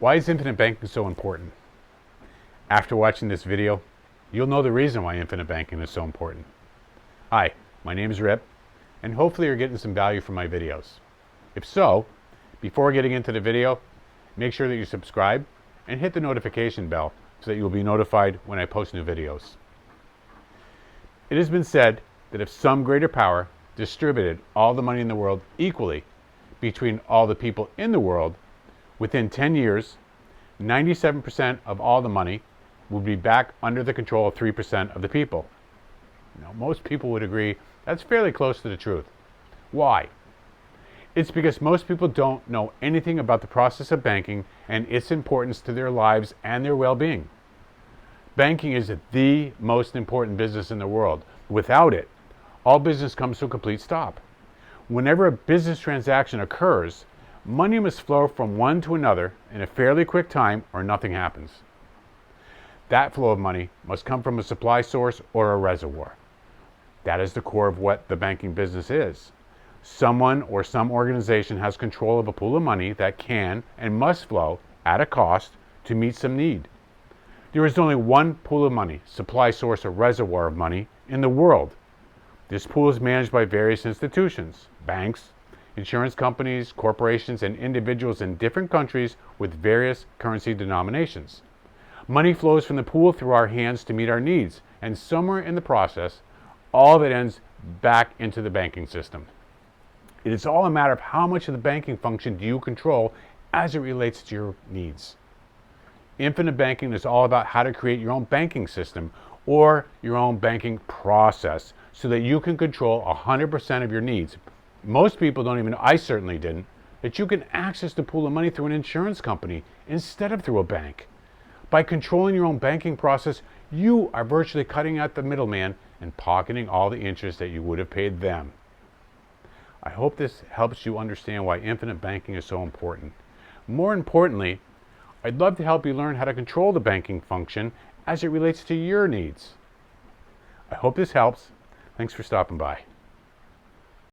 Why is infinite banking so important? After watching this video, you'll know the reason why infinite banking is so important. Hi, my name is Rip, and hopefully you're getting some value from my videos. If so, before getting into the video, make sure that you subscribe and hit the notification bell so that you'll be notified when I post new videos. It has been said that if some greater power distributed all the money in the world equally between all the people in the world, within 10 years, 97% of all the money would be back under the control of 3% of the people. Now, most people would agree that's fairly close to the truth. Why? It's because most people don't know anything about the process of banking and its importance to their lives and their well-being. Banking is the most important business in the world. Without it, all business comes to a complete stop. Whenever a business transaction occurs, money must flow from one to another in a fairly quick time or nothing happens. That flow of money must come from a supply source or a reservoir. That is the core of what the banking business is. Someone or some organization has control of a pool of money that can and must flow at a cost to meet some need. There is only one pool of money, supply source or reservoir of money, in the world. This pool is managed by various institutions, banks, insurance companies, corporations, and individuals in different countries with various currency denominations. Money flows from the pool through our hands to meet our needs, and somewhere in the process, all of it ends back into the banking system. It is all a matter of how much of the banking function do you control as it relates to your needs. Infinite banking is all about how to create your own banking system or your own banking process so that you can control 100% of your needs. Most people don't even know, I certainly didn't, that you can access the pool of money through an insurance company instead of through a bank. By controlling your own banking process, you are virtually cutting out the middleman and pocketing all the interest that you would have paid them. I hope this helps you understand why infinite banking is so important. More importantly, I'd love to help you learn how to control the banking function as it relates to your needs. I hope this helps. Thanks for stopping by.